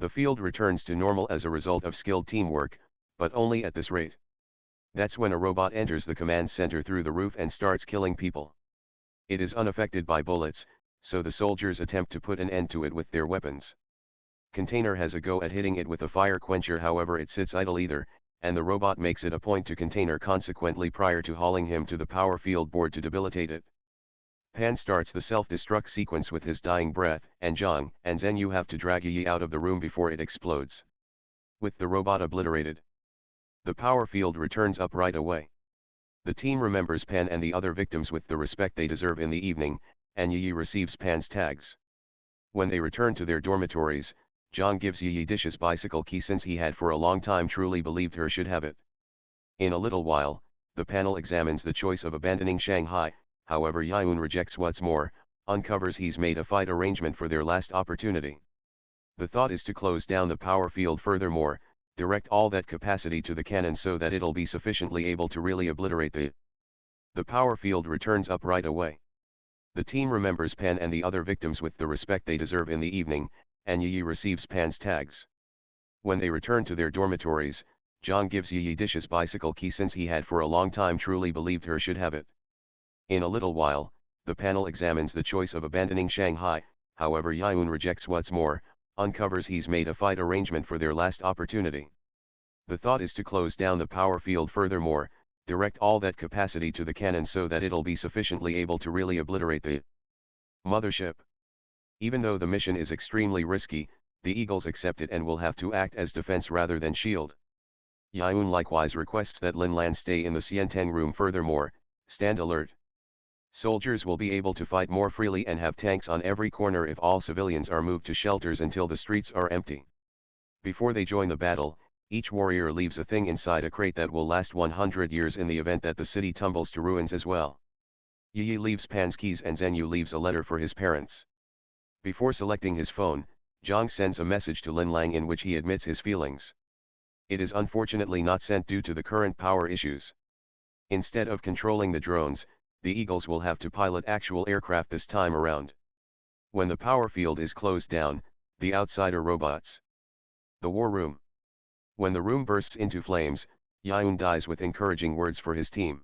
The field returns to normal as a result of skilled teamwork, but only at this rate. That's when a robot enters the command center through the roof and starts killing people. It is unaffected by bullets, so the soldiers attempt to put an end to it with their weapons. Container has a go at hitting it with a fire quencher, however it sits idle either, and the robot makes it a point to Container consequently prior to hauling him to the power field board to debilitate it. Pan starts the self-destruct sequence with his dying breath, and Zhang and Zhenyu have to drag Yi out of the room before it explodes. With the robot obliterated, the power field returns up right away. The team remembers Pan and the other victims with the respect they deserve in the evening, and Yi receives Pan's tags. When they return to their dormitories, Zhang gives Yi Dish's bicycle key since he had for a long time truly believed her should have it. In a little while, the panel examines the choice of abandoning Shanghai, however Yayun rejects what's more, uncovers he's made a fight arrangement for their last opportunity. The thought is to close down the power field furthermore, direct all that capacity to the cannon so that it'll be sufficiently able to really obliterate the power field returns up right away. The team remembers Pan and the other victims with the respect they deserve in the evening, and Yi receives Pan's tags. When they return to their dormitories, Zhang gives Yi Dish's bicycle key since he had for a long time truly believed her should have it. In a little while, the panel examines the choice of abandoning Shanghai, however Yayun rejects what's more, uncovers he's made a fight arrangement for their last opportunity. The thought is to close down the power field furthermore, direct all that capacity to the cannon so that it'll be sufficiently able to really obliterate the mothership. Even though the mission is extremely risky, the Eagles accept it and will have to act as defense rather than shield. Yayun likewise requests that Lin Lan stay in the Xianteng room furthermore, stand alert. Soldiers will be able to fight more freely and have tanks on every corner if all civilians are moved to shelters until the streets are empty. Before they join the battle, each warrior leaves a thing inside a crate that will last 100 years in the event that the city tumbles to ruins as well. Yi leaves Pan's keys and Zhenyu leaves a letter for his parents. Before selecting his phone, Zhang sends a message to Lin Lang in which he admits his feelings. It is unfortunately not sent due to the current power issues. Instead of controlling the drones, the Eagles will have to pilot actual aircraft this time around. When the power field is closed down, the outsider robots. The war room. When the room bursts into flames, Yayun dies with encouraging words for his team.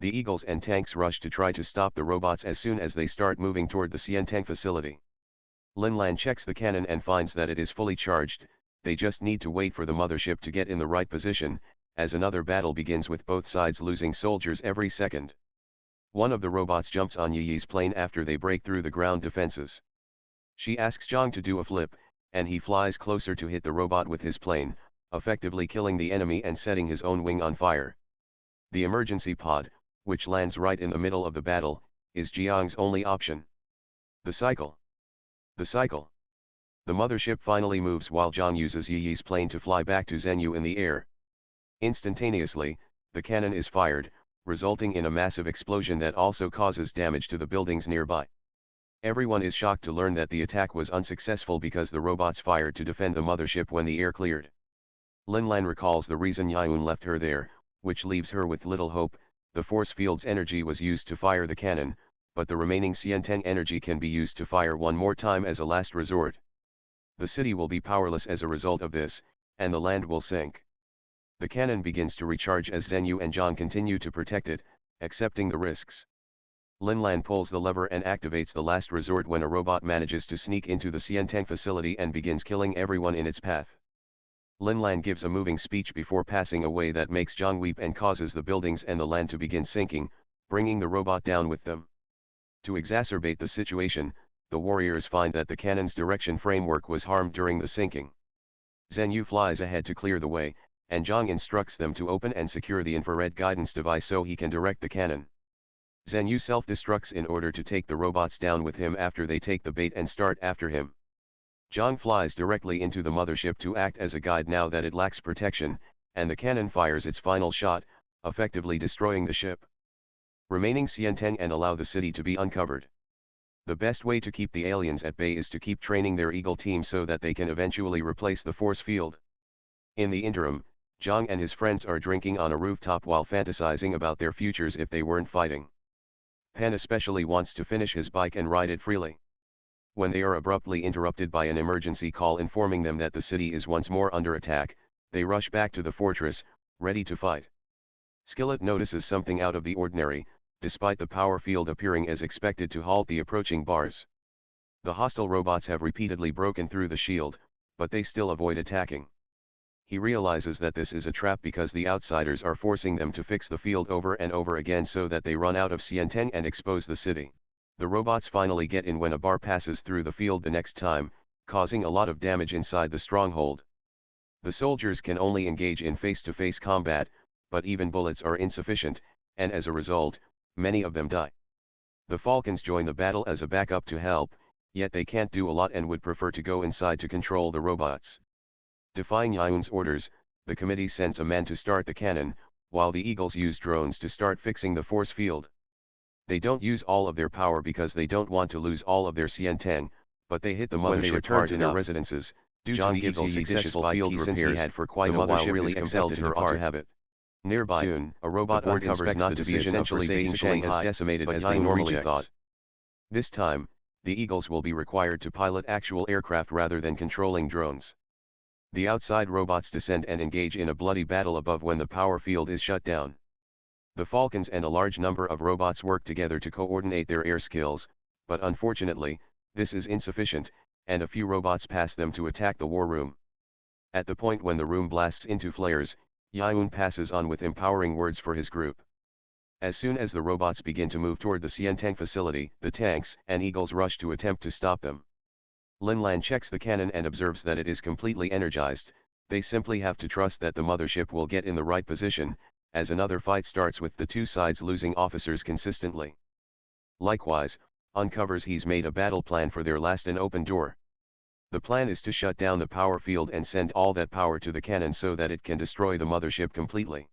The Eagles and tanks rush to try to stop the robots as soon as they start moving toward the Xianteng facility. Lin Lan checks the cannon and finds that it is fully charged. They just need to wait for the mothership to get in the right position, as another battle begins with both sides losing soldiers every second. One of the robots jumps on Yi's plane after they break through the ground defenses. She asks Zhang to do a flip, and he flies closer to hit the robot with his plane, effectively killing the enemy and setting his own wing on fire. The emergency pod, which lands right in the middle of the battle, is Jiang's only option. The cycle. The cycle. The mothership finally moves while Zhang uses Yi's plane to fly back to Zhenyu in the air. Instantaneously, the cannon is fired, resulting in a massive explosion that also causes damage to the buildings nearby. Everyone is shocked to learn that the attack was unsuccessful because the robots fired to defend the mothership when the air cleared. Lin Lan recalls the reason Yayun left her there, which leaves her with little hope. The force field's energy was used to fire the cannon, but the remaining Xianteng energy can be used to fire one more time as a last resort. The city will be powerless as a result of this, and the land will sink. The cannon begins to recharge as Zhenyu and Zhang continue to protect it, accepting the risks. Lin Lan pulls the lever and activates the last resort when a robot manages to sneak into the Xianteng facility and begins killing everyone in its path. Lin Lan gives a moving speech before passing away that makes Zhang weep and causes the buildings and the land to begin sinking, bringing the robot down with them. To exacerbate the situation, the warriors find that the cannon's direction framework was harmed during the sinking. Zhenyu flies ahead to clear the way, and Zhang instructs them to open and secure the infrared guidance device so he can direct the cannon. Zhenyu self-destructs in order to take the robots down with him after they take the bait and start after him. Zhang flies directly into the mothership to act as a guide now that it lacks protection, and the cannon fires its final shot, effectively destroying the ship. Remaining Xianteng and allow the city to be uncovered. The best way to keep the aliens at bay is to keep training their Eagle team so that they can eventually replace the force field. In the interim, Zhang and his friends are drinking on a rooftop while fantasizing about their futures if they weren't fighting. Pan especially wants to finish his bike and ride it freely. When they are abruptly interrupted by an emergency call informing them that the city is once more under attack, they rush back to the fortress, ready to fight. Skillet notices something out of the ordinary, despite the power field appearing as expected to halt the approaching bars. The hostile robots have repeatedly broken through the shield, but they still avoid attacking. He realizes that this is a trap because the outsiders are forcing them to fix the field over and over again so that they run out of Xianteng and expose the city. The robots finally get in when a bar passes through the field the next time, causing a lot of damage inside the stronghold. The soldiers can only engage in face-to-face combat, but even bullets are insufficient, and as a result, many of them die. The Falcons join the battle as a backup to help, yet they can't do a lot and would prefer to go inside to control the robots. Defying Yun's orders, the committee sends a man to start the cannon, while the Eagles use drones to start fixing the force field. They don't use all of their power because they don't want to lose all of their Xianteng, but they hit the mothership. When they return to their residences, due to the Eagles' successful field repairs, he had for quite a while really compelled to depart. To have it. Nearby, soon, a robot uncovers not to be essentially being Shanghai as decimated as they normally thought. This time, the Eagles will be required to pilot actual aircraft rather than controlling drones. The outside robots descend and engage in a bloody battle above when the power field is shut down. The Falcons and a large number of robots work together to coordinate their air skills, but unfortunately, this is insufficient, and a few robots pass them to attack the war room. At the point when the room blasts into flares, Yun passes on with empowering words for his group. As soon as the robots begin to move toward the Xianteng facility, the tanks and Eagles rush to attempt to stop them. Linlan checks the cannon and observes that it is completely energized. They simply have to trust that the mothership will get in the right position, as another fight starts with the two sides losing officers consistently. Likewise, uncovers he's made a battle plan for their last and open door. The plan is to shut down the power field and send all that power to the cannon so that it can destroy the mothership completely.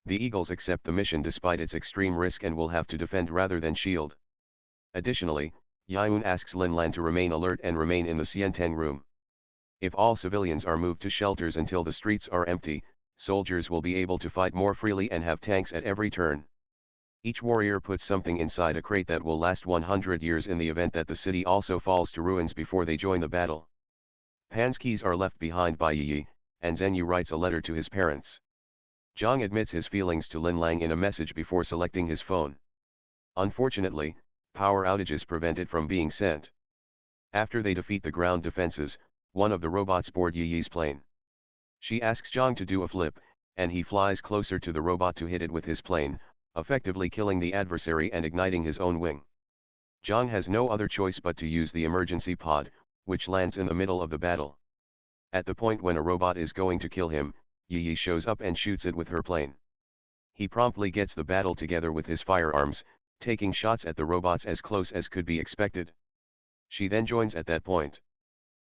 The Eagles accept the mission despite its extreme risk and will have to defend rather than shield. Additionally, Yun asks Linlan to remain alert and remain in the Xianteng room. If all civilians are moved to shelters until the streets are empty, soldiers will be able to fight more freely and have tanks at every turn. Each warrior puts something inside a crate that will last 100 years in the event that the city also falls to ruins before they join the battle. Pan's keys are left behind by Yi, and Zhenyu writes a letter to his parents. Zhang admits his feelings to Linlang in a message before selecting his phone. Unfortunately, power outages prevent it from being sent. After they defeat the ground defenses, one of the robots board Yi's plane. She asks Zhang to do a flip, and he flies closer to the robot to hit it with his plane, effectively killing the adversary and igniting his own wing. Zhang has no other choice but to use the emergency pod, which lands in the middle of the battle. At the point when a robot is going to kill him, Yi shows up and shoots it with her plane. He promptly gets the battle together with his firearms, taking shots at the robots as close as could be expected. She then joins at that point.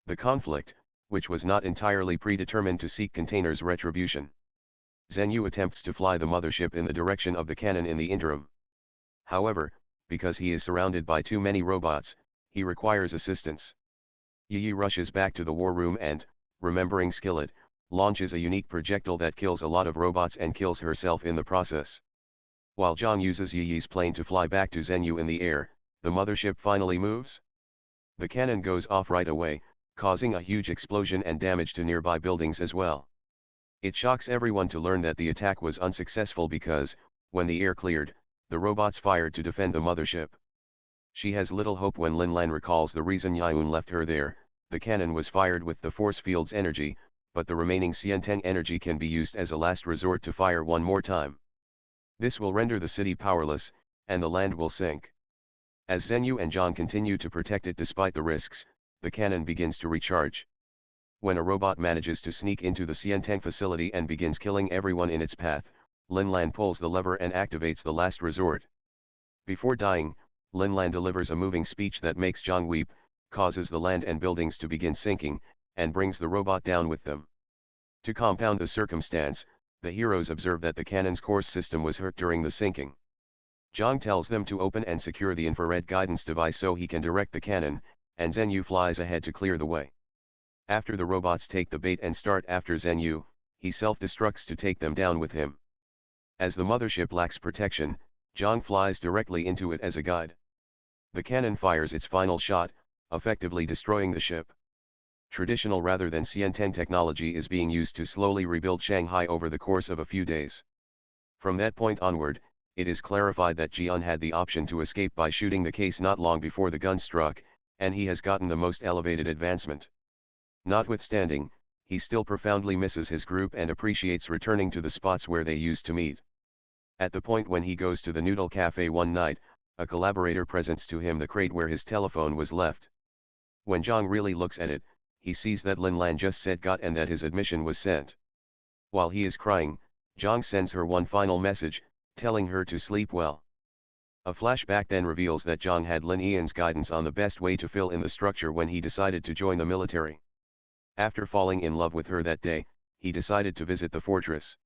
The conflict, which was not entirely predetermined to seek Container's retribution. Zhenyu attempts to fly the mothership in the direction of the cannon in the interim. However, because he is surrounded by too many robots, he requires assistance. Yi rushes back to the war room and, remembering Skillet, launches a unique projectile that kills a lot of robots and kills herself in the process. While Zhang uses Yi's plane to fly back to Zhenyu in the air, the mothership finally moves. The cannon goes off right away, causing a huge explosion and damage to nearby buildings as well. It shocks everyone to learn that the attack was unsuccessful because, when the air cleared, the robots fired to defend the mothership. She has little hope when Linlan recalls the reason Yun left her there. The cannon was fired with the force field's energy, but the remaining Xianteng energy can be used as a last resort to fire one more time. This will render the city powerless, and the land will sink. As Zhenyu and Zhang continue to protect it despite the risks, the cannon begins to recharge. When a robot manages to sneak into the Xianteng facility and begins killing everyone in its path, Linlan pulls the lever and activates the last resort. Before dying, Linlan delivers a moving speech that makes Zhang weep, causes the land and buildings to begin sinking, and brings the robot down with them. To compound the circumstance, the heroes observe that the cannon's course system was hurt during the sinking. Zhang tells them to open and secure the infrared guidance device so he can direct the cannon, and Zhenyu flies ahead to clear the way. After the robots take the bait and start after Zhenyu, he self-destructs to take them down with him. As the mothership lacks protection, Zhang flies directly into it as a guide. The cannon fires its final shot, effectively destroying the ship. Traditional rather than CN-10 technology is being used to slowly rebuild Shanghai over the course of a few days. From that point onward, it is clarified that Jian had the option to escape by shooting the case not long before the gun struck, and he has gotten the most elevated advancement. Notwithstanding, he still profoundly misses his group and appreciates returning to the spots where they used to meet. At the point when he goes to the Noodle Cafe one night, a collaborator presents to him the crate where his telephone was left. When Zhang really looks at it, he sees that Lin Lan just said got and that his admission was sent. While he is crying, Zhang sends her one final message, telling her to sleep well. A flashback then reveals that Zhang had Lin Yan's guidance on the best way to fill in the structure when he decided to join the military. After falling in love with her that day, he decided to visit the fortress.